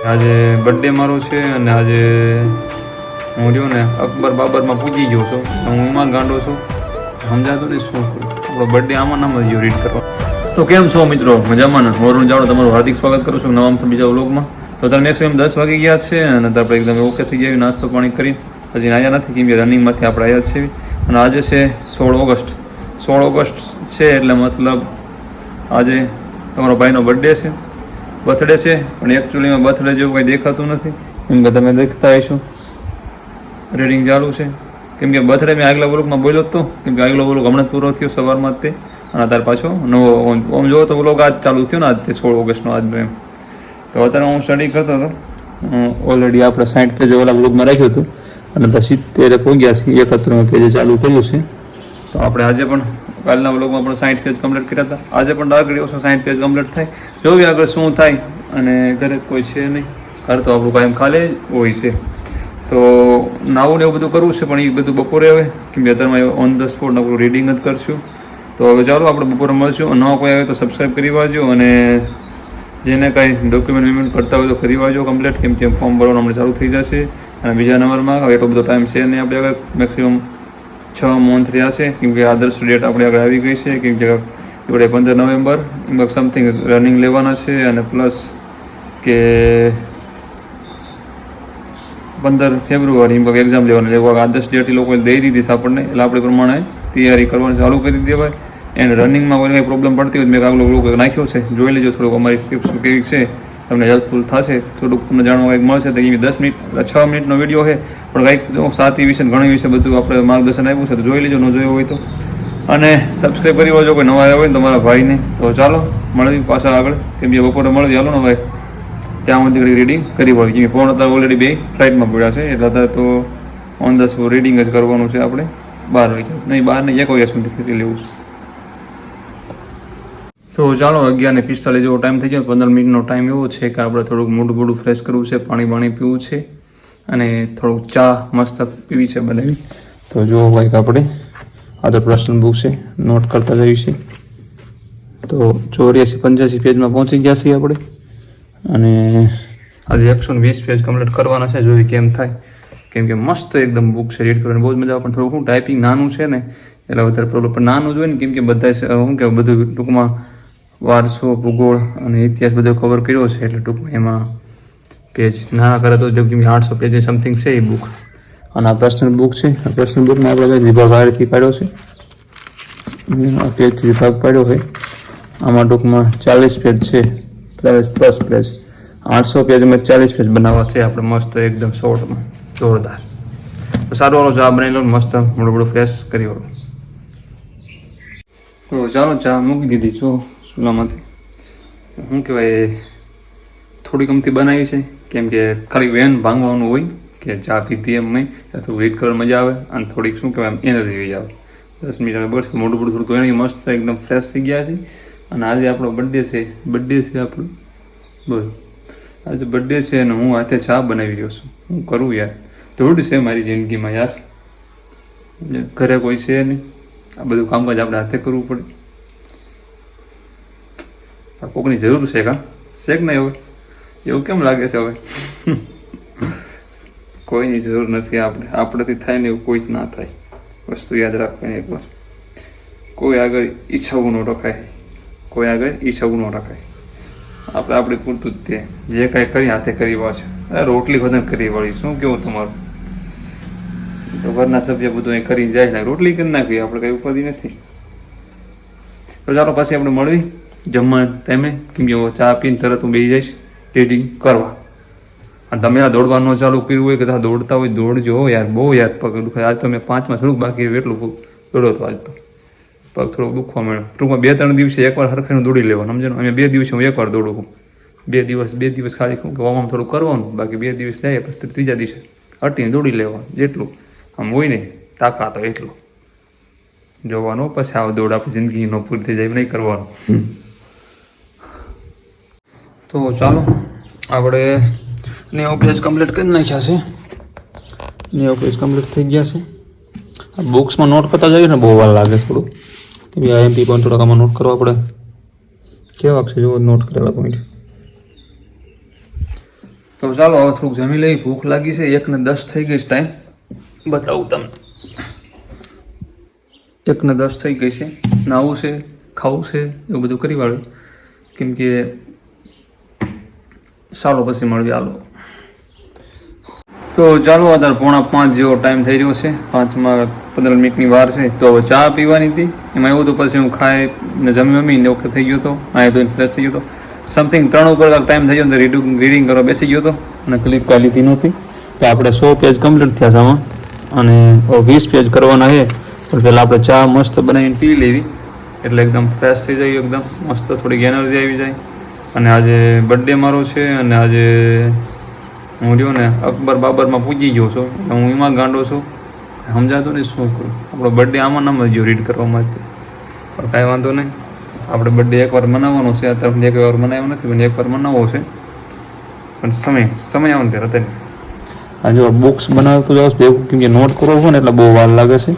આજે બર્થડે મારો છે અને આજે હું રહ્યો ને અકબર બાબરમાં પૂજી ગયો છું. હું એમાં ગાંડો છું, સમજાતું નહીં શું કરું. આપણો બર્થડે આમાં નામ જ રીડ કરવા. તો કેમ છો મિત્રો, મજામાં ને? વરુણ જાડો તમારું હાર્દિક સ્વાગત કરું છું નવા બીજા વ્લોગમાં. તો તમે મેક્સિમમ 10 વાગી ગયા છે અને આપણે એકદમ ઓકે થઈ ગયા, નાસ્તો પાણી કરી હજી આવ્યા નથી કેમ કે રનિંગમાંથી આપણે આવ્યા છીએ. અને આજે છે 16 ઓગસ્ટ. 16 ઓગસ્ટ છે એટલે મતલબ આજે તમારો ભાઈનો બર્થડે છે, બર્થડે છે. પણ એકચ્યુઅલીમાં બર્થડે જેવું કંઈ દેખાતું નથી કેમ કે તમે દેખતા હશો રીડિંગ ચાલુ છે. કેમ કે બર્થડે મેં આગલા વ્લોગમાં બોલ્યો હતો કેમ કે આગલો વ્લોગ હમણાં પૂરો થયો સવારમાં જ તે, અને અત્યારે પાછો નવો આમ જોવો તો વ્લોગ આજ ચાલુ થયો ને આજ તે 16 ઓગસ્ટનો આજનો એમ. તો અત્યારે હું સ્ટડી કરતો હતો, ઓલરેડી આપણે 60 પેજ ઓલા વ્લોગમાં રાખ્યું હતું અને તો 70 પહોંચ્યા છે, 71 પેજે ચાલુ કર્યું છે. તો આપણે આજે પણ કાલના વ્લોગમાં પણ 60 પેજ કમ્પ્લીટ કર્યા હતા. આજે પણ ટાર્ગેટ એવો 60 પેજ કમ્પ્લીટ થાય, જોવી આગળ શું થાય. અને ઘરે કોઈ છે નહીં, ઘર તો આપણું કાયમ ખાલી હોય છે. તો નાવું ને એવું બધું કરવું છે પણ એ બધું બપોરે આવે કેમ કે અત્યારમાં ઓન ધ સ્પોટ આપણું રીડિંગ જ કરશું. તો હવે ચાલો આપણે બપોરે મળશું. નવા કોઈ આવે તો સબસ્ક્રાઈબ કરી વાળજો અને જેને કાંઈ ડોક્યુમેન્ટ કરતા હોય તો કરી વાળજો કમ્પ્લીટ, કેમ કે ફોર્મ ભરવાનું હમણાં ચાલુ થઈ જશે. અને બીજા નંબરમાં એટલો બધો ટાઈમ છે નહીં, આપણે આગળ મેક્સિમમ 6 મંથ રહ્યા છે કેમ કે આદર્શ ડેટ આપણે આગળ આવી ગઈ છે. કેમ કે આપણે 15 નવેમ્બર સમથિંગ રનિંગ લેવાના છે અને પ્લસ કે 15 ફેબ્રુઆરી એક્ઝામ લેવાની એટલે આદર્શ ડેટ એ લોકોએ દઈ દીધી છે આપણને, એટલે આપણે પ્રમાણે તૈયારી કરવાની ચાલુ કરી દેવાય. એન્ડ રનિંગમાં કોઈ કંઈ પ્રોબ્લેમ પડતી હોય મેં આગલો વ્લોગ નાખ્યો છે, જોઈ લેજો. થોડુંક અમારી ટિપ્સ કેવી છે તમને હેલ્પફુલ થશે, થોડુંક તમને જાણવા કંઈક મળશે. તો એ 10 મિનિટ 6 મિનિટનો વિડીયો છે પણ કંઈક સાતી વિશે ઘણી વિશે બધું આપણે માર્ગદર્શન આપ્યું છે, તો જોઈ લેજો ન જોયો હોય તો. અને સબસ્ક્રાઈબ કરી વાળજો કોઈ નવા આવ્યા હોય ને તમારા ભાઈને. તો ચાલો મળવી પાછા આગળ, કેમ કે બપોરે મળવી હાલો ને ભાઈ ત્યાં સુધી ઘડી રીડિંગ કરી વળી. કેમ કે ફોન અત્યારે ઓલરેડી 2 ફ્લાઇટમાં પડ્યા છે એટલે અત્યારે તો ઓન ધ સ્પોટ રીડિંગ જ કરવાનું છે આપણે. 12 વાગ્યા નહીં, 12 નહીં 1 વાગ્યા સુધી ખેંચી લેવું છે. તો ચાલો 11:45 જેવો ટાઈમ થઈ ગયો. 15 મિનિટનો ટાઈમ એવો છે કે આપણે થોડુંક મોઢું ફ્રેશ કરવું છે, પાણી પીવું છે અને થોડુંક ચા મસ્ત પીવી છે બનાવી. તો જો ભાઈ આપણે આ તો પર્સનલ બુક છે, નોટ કરતા જઈએ છીએ. તો 84-85 પેજમાં પહોંચી ગયા છીએ આપણે અને આજે 120 પેજ કમ્પ્લીટ કરવાના છે. જોઈએ કેમ થાય, કેમ કે મસ્ત એકદમ બુક છે, રીડ કરવાની બહુ જ મજા આવે. પણ થોડું શું ટાઈપિંગ નાનું છે ને એટલે વધારે પ્રોબ્લેમ. પણ નાનું જોઈએ ને કેમ કે બધા શું કે બધું ટૂંકમાં વારસો, ભૂગોળ અને ઇતિહાસ બધો કવર કર્યો છે એટલે ટૂંકમાં એમાં પેજ ના કરે તો જો કે 800 પેજ સમથિંગ છે એ બુક. અને આ પર્સનલ બુક છે, આ પર્સનલ બુકમાં આપણે વિભાગ આ રીતે પાડ્યો છે, પેજથી વિભાગ પાડ્યો છે. આમાં ટૂંકમાં 40 પેજ છે પ્લસ 800 પેજમાં 40 પેજ બનાવવા છે આપણે મસ્ત એકદમ શોર્ટમાં જોરદાર. તો સારું વાળો ચા બનાવી લો, મસ્ત મોડું ફ્રેશ કરી વાળો. તો ચાલો ચા મૂકી દીધી છો ચૂલામાંથી. શું કહેવાય થોડી ગમતી બનાવી છે કેમ કે ખાલી વેન ભાંગવાનું હોય કે ચા પીધી એમ નહીં, થોડું રીડ કરવા મજા આવે અને થોડીક શું કહેવાય એનર્જી આવી આવે. 10 મિનિટ બસ મોઢું થોડું તો એની મસ્ત એકદમ ફ્રેશ થઈ ગયા છે. અને આજે આપણો બર્થડે છે આપણો બોલ આજે બર્થડે છે અને હું હાથે ચા બનાવી રહ્યો છું. હું કરું યાર, થોડું છે મારી જિંદગીમાં યાર, ઘરે કોઈ છે નહીં, આ બધું કામકાજ આપણે હાથે કરવું પડે. આ કોકની જરૂર છે કે નહીં હવે એવું કેમ લાગે છે હવે? કોઈની જરૂર નથી, આપણેથી થાય ને એવું કોઈ જ ના થાય. વસ્તુ યાદ રાખવાની એકવાર, કોઈ આગળ ઈચ્છાવું ન રખાય, આપણે આપણે પૂરતું જ તે જે કાંઈ કરી હાથે કરી વાર છે. અરે રોટલી ખોદન કરી વાળી શું કેવું તમારું? તો ઘરના સભ્ય બધું અહીં કરી જાય ને રોટલી કરી નાખી, આપણે કંઈ ઉપાધિ નથી. તો ચાલો પાછી આપણે મળવી જમવા ટાઈમે, કેમ કે ચા પીને તરત હું બેસી જઈશ રીડિંગ કરવા. અને તમે આ દોડવાનું ચાલુ કર્યું હોય કે દોડતા હોય દોડજો યાર, બહુ યાર પગ દુખાય. આજ તો મેં 5માં થોડુંક બાકી એટલું દોડો તો આજ તો પગ થોડુંક દુખવા મળ્યો. ટૂંકમાં 2-3 દિવસે એકવાર હરખાઈનું દોડી લેવાનું સમજો. અમે 2 દિવસે હું એકવાર દોડું, 2 દિવસ ખાલી હવામાં થોડું કરવાનું, બાકી 2 દિવસ જાય પછી ત્રીજા દિવસે હટીને દોડી લેવાનું. જેટલું આમ હોય ને તાકાત હોય એટલું જોવાનું. પછી આવ દોડ આપણી જિંદગી ન પૂરી થઈ જાય નહીં કરવાનું. તો ચાલો આપણે નેવો પેજ કમ્પ્લીટ કરી નાખ્યા છે. 9 પેજ કમ્પ્લીટ થઈ ગયા છે. આ બુક્સમાં નોટ કરતા જઈએ ને બહુ વાર લાગે થોડું, કેમ કે MP પણ થોડાક આમાં નોટ કરવા આપણે કેવા છે જો નોટ કરેલા પોઈન્ટ. તો ચાલો હવે થોડુંક જમી લઈ, ભૂખ લાગી છે. 1:10 થઈ ગઈ છે ટાઈમ, બતાવું તમને. 1:10 થઈ ગઈ છે. નાવું છે, ખાવું છે, એવું બધું કરી વાળું, કેમ કે ચાલો પછી મળવી. હાલો તો ચાલો અત્યારે 4:45 જેવો ટાઈમ થઈ રહ્યો છે. 5 15 મિનિટની વાર છે. તો હવે ચા પીવાની હતી. એમાં એવું તો પછી હું ખાઈ ને જમીને વખત થઈ ગયો હતો. આ તો ફ્રેશ થઈ ગયો હતો. સમથિંગ 3 કલાક ટાઈમ થઈ ગયો તો રીડિંગ કરવા બેસી ગયો હતો અને ક્લિક કરી લીધી નહોતી. તો આપણે 100 પેજ કમ્પ્લીટ થયા છે આમાં, અને 20 પેજ કરવાના છે. પણ પહેલાં આપણે ચા મસ્ત બનાવીને પી લેવી, એટલે એકદમ ફ્રેશ થઈ જાય, એકદમ મસ્ત થોડીક એનર્જી આવી જાય. અને આજે બર્થડે મારો છે, અને આજે હું રહ્યો ને અકબર બાબરમાં પૂજી ગયો છું. એટલે હું એમાં ગાંડો છું, સમજાતું નહીં શું કરું. આપણો બર્થડે આમાં નામ જ ગયો રીડ કરવા માટે. પણ કાંઈ વાંધો નહીં, આપણે બર્થડે એકવાર મનાવવાનો છે. અત્યારે એકવાર મનાવ્યો નથી, પણ એકવાર મનાવવો છે. પણ સમય આવે ને ત્યારે અત્યારે આ જો બુક્સ બનાવતો જાઉં છું, કેમ કે નોટ કરવો હોય ને એટલે બહુ વાર લાગે છે.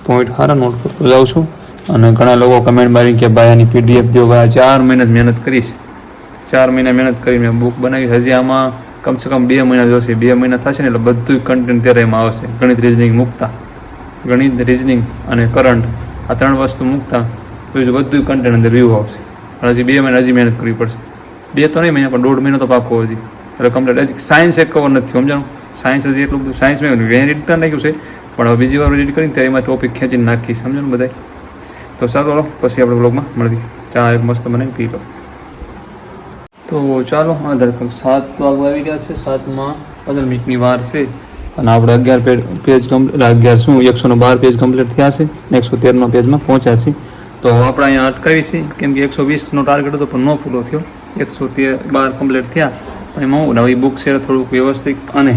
પોઈન્ટ સારા નોટ કરતો જાઉં છું. અને ઘણા લોકો કમેન્ટ મારી કે ભાઈ આની PDF દો. ભાઈ 4 મહિના મહેનત કરીશ, 4 મહિના મહેનત કરીને બુક બનાવી. હજી આમાં કમસે કમ 2 મહિના જોશે. 2 મહિના થશે ને એટલે બધું કન્ટેન્ટ ત્યારે એમાં આવશે. ગણિત રિઝનિંગ અને કરંટ, આ 3 વસ્તુ મૂકતા બીજું બધું કન્ટેન્ટ અંદર વ્યૂ આવશે. પણ હજી 2 મહિના હજી મહેનત કરવી પડશે. 2 તો નહીં મહિના, પણ 1.5 મહિનો તો પાકો હજી. એટલે કમ્પ્લીટ હજી સાયન્સ એક કવર નથી, સમજાણું. સાયન્સ હજી એટલું બધું સાયન્સ મેં રીડ કરી નાખ્યું છે, પણ હવે બીજી વાર રીડ કરીને ત્યારે એમાં ટોપિક ખેંચીને નાખીશ, સમજાણું બધા. તો સારું, પછી આપણે બ્લોગમાં મળીએ. ચા એક મસ્ત બનાવીને પી લો. તો ચાલો, આધાર કાર્ડ 7 વાગવા આવી ગયા છે. 7:15 મિનિટની વાર છે. અને આપણે 11 પેજ કમ્પ્લીટ, 112 પેજ કમ્પ્લીટ થયા છે. 113 પેજમાં પહોંચ્યા છે. તો આપણે અહીંયા અટકાવી છે, કેમ કે 120નો ટાર્ગેટ હતો પણ ન પૂરો થયો. 112 કમ્પ્લીટ થયા. અને એમાં હું નવી બુક છે થોડુંક વ્યવસ્થિત, અને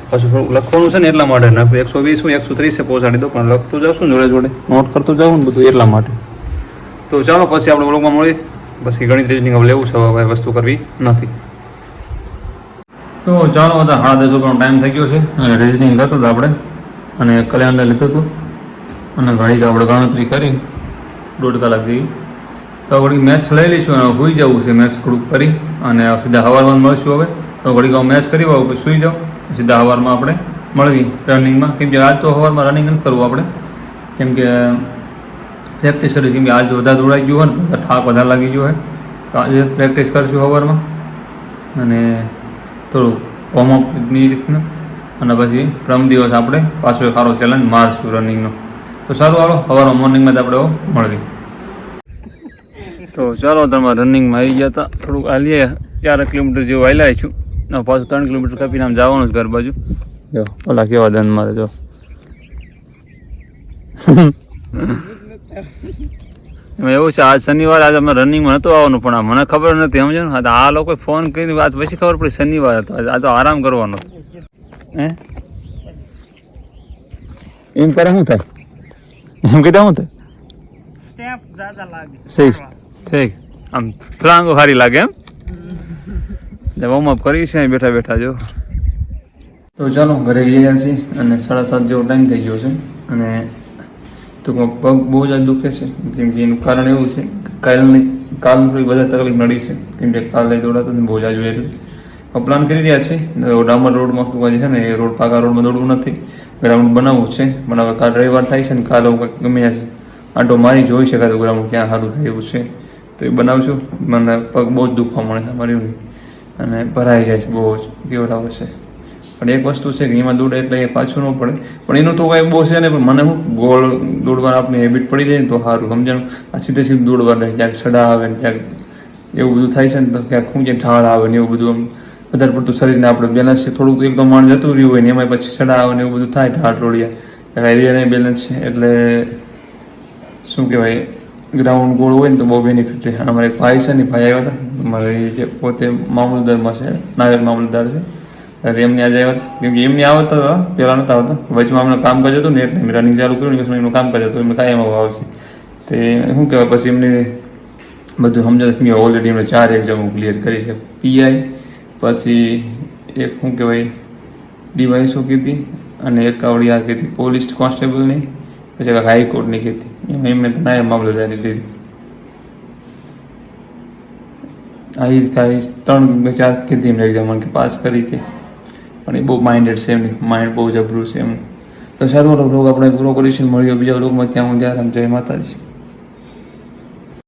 પછી થોડુંક લખવાનું છે ને એટલા માટે. 120 હું 130 પહોંચાડી દઉં, પણ લખતું જાઉં છું જોડે નોટ કરતું જાઉં ને બધું, એટલા માટે. તો ચાલો પછી આપણે બ્લોગમાં મળીએ. પછી ગણિત રિઝનિંગ હવે લેવું છે, હવે વસ્તુ કરવી નથી. તો ચાલો, બધા 10:30 નો ટાઈમ થઈ ગયો છે. અને રિઝનિંગ કરતો હતો આપણે, અને કલેન્ડર લીધું હતું, અને ઘડી આપણે ગણતરી કરી 1.5 કલાક જેવી. તો ઘડી મેથ્સ લઈ લઈશું અને સૂઈ જવું છે. મેથ્સ થોડુંક કરી અને સીધા સવારમાં મળશું. હવે તો ઘડી મેથ્સ કરી આવું, પછી સૂઈ જાઉં. સીધા સવારમાં આપણે મળવી રનિંગમાં. કેમ કે આજ તો સવારમાં રનિંગ નથી કરવું આપણે, કેમ કે પ્રેક્ટિસ કરી. કેમ કે આજ વધારે દોડાઈ ગયું હોય ને, થાક વધારે લાગી ગયો હોય. તો આજે પ્રેક્ટિસ કરીશું સવારમાં, અને થોડું વોર્મઅપ ની રીતનું. અને પછી પ્રમ દિવસ આપણે પાછો એક સારો ચેલેન્જ મારશું રનિંગનો. તો સારું, હાલો સવારમાં મોર્નિંગમાં જ આપણે મળવી. તો ચાલો, તમે રનિંગમાં આવી ગયા હતા. થોડુંક હાલીએ, 4 કિલોમીટર જેવું હાલ્યા છું. પાછું 3 કિલોમીટર કાપીને આમ જવાનું જ ઘર બાજુ. જો ઓલા કેવા દન મારે, જો એમાં એવું છે. આજ શનિવાર, આજે અમે રનિંગમાં નહોતું આવવાનું, પણ મને ખબર નથી, સમજો ને. આ લોકોએ ફોન કર્યો આજ પછી ખબર પડી શનિવાર હતો. આ તો આરામ કરવાનો. હે એમ કરે શું થાય? એમ કીધા શું થાય? સહી ઠીક, આમ ફ્લાંગો સારી લાગે એમ. વોર્મઅપ કરી છે બેઠા બેઠા. જો તો ચાલો, ઘરે ગયા છીએ, અને 7:30 જેવો ટાઈમ થઈ ગયો છે. અને તો પગ બહુ જ દુખે છે, કેમ કે એનું કારણ એવું છે કાલની થોડી વધારે તકલીફ નડી છે. કેમ કે કાલે દોડાતો ને બહુ જ જોઈએ, એટલે પ્લાન કરી રહ્યા છીએ. ડામર રોડમાં છે ને, એ રોડ પાકા રોડમાં દોડવું નથી, ગ્રાઉન્ડ બનાવવું છે. પણ હવે કાલ રવિવાર થાય છે ને, કાલે ગમે આંટો મારી જોઈ શકાય તો ગ્રાઉન્ડ ક્યાં સારું થાય એવું છે. તો એ બનાવશું. મને પગ બહુ જ દુખવા મળે છે મારી, અને ભરાઈ જાય છે બહુ જ, કેવડાવે છે. પણ એક વસ્તુ છે કે એમાં દોડે એટલે એ પાછું ન પડે. પણ એનું તો કાંઈ બહુ છે ને, પણ મને શું ગોળ દોડવાની આપણી હેબિટ પડી જાય ને તો સારું, સમજાણું. આ સીધે સીધું દોડવાનું, ક્યાંક સડા આવે ને ક્યાંક એવું બધું થાય છે ને, તો ક્યાંક શું ક્યાંક ઢાળ આવે ને એવું બધું. આમ વધારે પડતું શરીરને આપણે બેલેન્સ છે થોડુંક એક તો માણ જતું રહ્યું હોય ને, એમાં પછી સડા આવે ને એવું બધું થાય, ઢાળ ટોળિયા એરિયા નહીં બેલેન્સ છે. એટલે શું કહેવાય, ગ્રાઉન્ડ ગોળ હોય ને તો બહુ બેનિફિટ રહે. અને અમારે એક ભાઈ છે ને, ભાઈ આવ્યા હતા. અમારે જે પોતે મામલતદારમાં છે, નાયબ મામલતદાર છે. એમની આજે આવ્યા હતા. કેમ કે એમની આવતા હતા, પહેલાં નહોતા આવતા. વચમાં અમને કામકાજ હતું ને, એટલે રનિંગ ચાલુ કર્યું ને, પછી એમનું કામકાજ હતું, એમને કાંઈ એમાં આવશે. તે શું કહેવાય, પછી એમને બધું સમજાતું કે ઓલરેડી એમણે 4 એક્ઝામો ક્લિયર કરી છે. PI, પછી એક શું કહેવાય DYSO કીધી, અને એક આવડી આ કીધી પોલીસ કોન્સ્ટેબલની, પછી એક હાઈકોર્ટની કીધી. એમાં એમને તો નાયબ મામલતદારની લીધી. આવી રીતે 3-4 કીધી એમને એક્ઝામ કે પાસ કરી કે, પણ એ બહુ માઇન્ડેડ છે એમની, માઇન્ડ બહુ જબરું છે એમનું. તો સારું બ્લોગ આપણે પૂરો કરીશું. મળ્યો બીજા બ્લોગમાં, ત્યાં હું જય માતાજી.